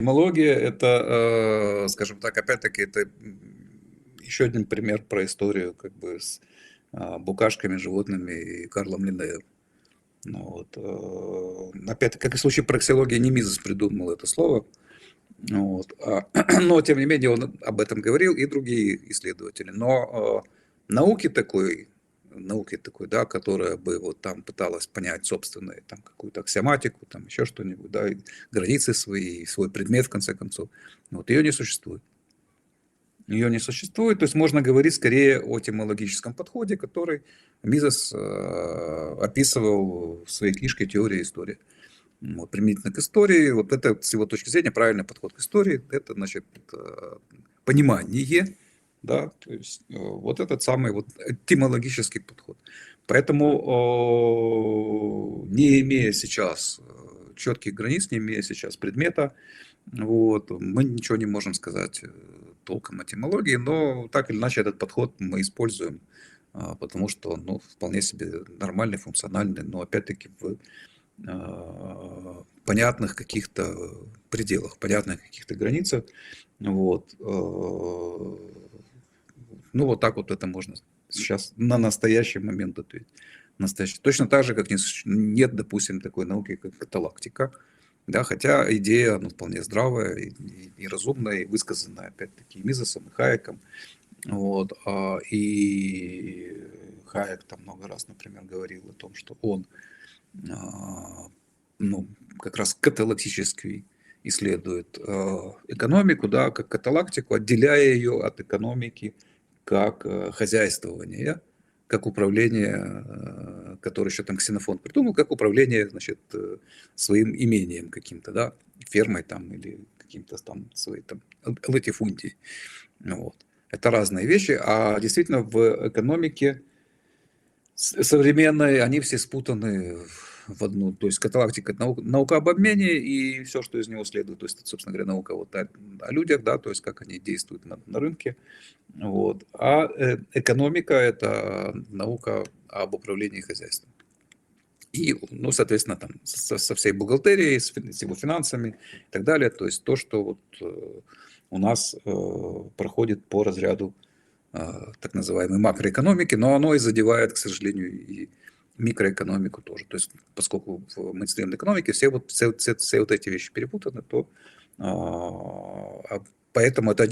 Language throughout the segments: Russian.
Этимология — это, скажем так, опять-таки, это еще один пример про историю как бы с букашками, животными и Карлом Линнеем. Ну, вот, опять-таки, как и в случае проксиологии, не Мизес придумал это слово, вот, но тем не менее он об этом говорил и другие исследователи. Но науки такой, да, которая бы вот там пыталась понять собственную там какую-то аксиоматику, там еще что-нибудь, да, и границы свои, свой предмет в конце концов, вот ее не существует. Ее не существует, то есть можно говорить скорее о темологическом подходе, который Мизес описывал в своей книжке «Теория истории». Вот, применительно к истории, вот это с его точки зрения правильный подход к истории, это значит понимание, да, то есть вот этот самый вот этимологический подход. Поэтому не имея сейчас четких границ, не имея сейчас предмета, вот, мы ничего не можем сказать толком этимологии, но так или иначе этот подход мы используем, потому что он вполне себе нормальный, функциональный, но опять-таки в понятных каких-то пределах, понятных каких-то границах. Вот. Ну, вот так вот это можно сейчас на настоящий момент ответить. Настоящий. Точно так же, как нет, допустим, такой науки, как каталактика. Да, хотя идея вполне здравая и разумная, и высказанная, опять-таки, и Мизесом, и Хайеком. Вот. И Хайек там много раз, например, говорил о том, что он ну, как раз каталактически исследует экономику, да, как каталактику, отделяя ее от экономики как хозяйствование, как управление, которое еще там Ксенофон придумал, как управление, значит, своим имением каким-то, да, фермой там или каким-то там своей там латифундией. Вот. Это разные вещи, а действительно в экономике современные, они все спутаны в одну. То есть каталактика — это наука об обмене и все, что из него следует. То есть, это, собственно говоря, наука вот о людях, да, то есть как они действуют на рынке. Вот. А экономика — это наука об управлении хозяйством. И, ну, соответственно, там со всей бухгалтерией, с его финансами и так далее. То есть то, что вот у нас проходит по разряду так называемой макроэкономики, но оно и задевает, к сожалению, и микроэкономику тоже. То есть, поскольку в мейнстримной экономике все вот эти вещи перепутаны, то поэтому это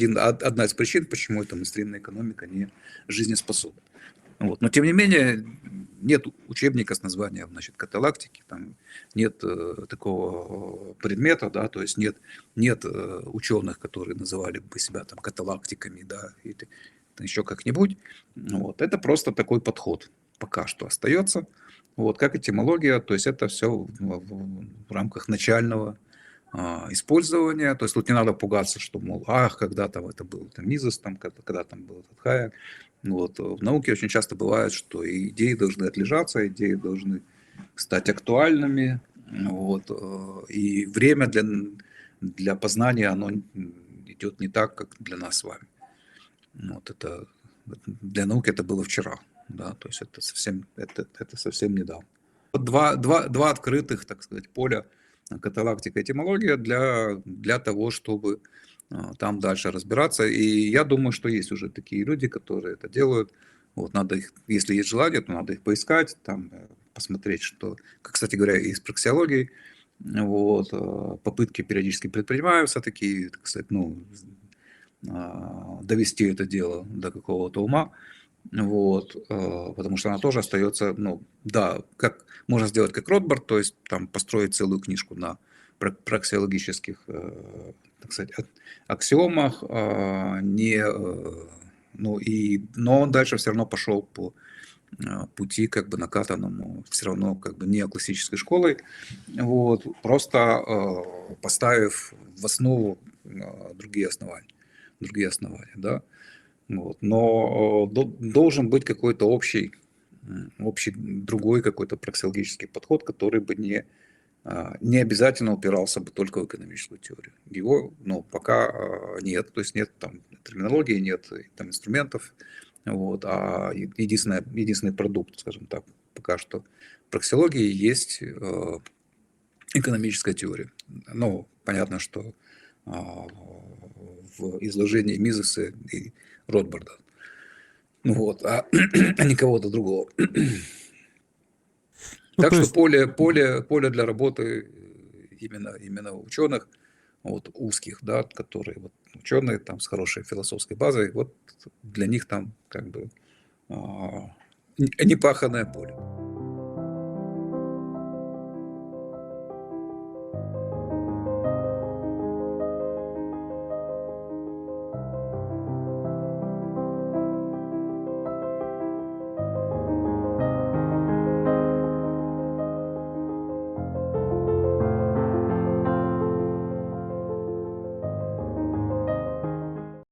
одна из причин, почему эта мейнстримная экономика не жизнеспособна. Вот. Но, тем не менее, нет учебника с названием, значит, каталактики, там нет такого предмета, да, то есть нет ученых, которые называли бы себя там каталактиками, да, или еще как-нибудь. Вот. Это просто такой подход пока что остается. Вот, как этимология, то есть это все в рамках начального использования. То есть тут не надо пугаться, что, мол, когда там это был там Мизес, там, когда там был этот Хайек. Вот. В науке очень часто бывает, что идеи должны отлежаться, идеи должны стать актуальными. Вот. И время для познания, оно идет не так, как для нас с вами. Вот это, для науки это было вчера. Да? То есть это совсем недавно. Два открытых, так сказать, поля: каталактика, этимология, для того, чтобы там дальше разбираться. И я думаю, что есть уже такие люди, которые это делают. Вот надо их, если есть желание, то надо их поискать, там, посмотреть, что, как, кстати говоря, и с проксиологией, вот, попытки периодически предпринимаются такие, так сказать, ну, довести это дело до какого-то ума. Вот, потому что она тоже остается, ну, да, как можно сделать как Ротбард, то есть там построить целую книжку на проксиологических, так сказать, аксиомах, не, ну, но он дальше все равно пошел по пути как бы накатанному, все равно как бы не классической школой, вот, просто поставив в основу другие основания, да. Вот. Но должен быть какой-то общий другой какой-то проксиологический подход, который бы не обязательно упирался бы только в экономическую теорию. Его, ну, пока нет, то есть нет там терминологии, нет там инструментов, вот, а единственный продукт, скажем так, пока что проксиологии есть экономическая теория. Ну, понятно, что в изложении Мизеса и Ротбарда. Ну вот, а не кого-то другого. Ну, Так то что есть, поле для работы именно ученых, вот, узких, да, которые вот, ученые там с хорошей философской базой, вот для них там как бы непаханное поле.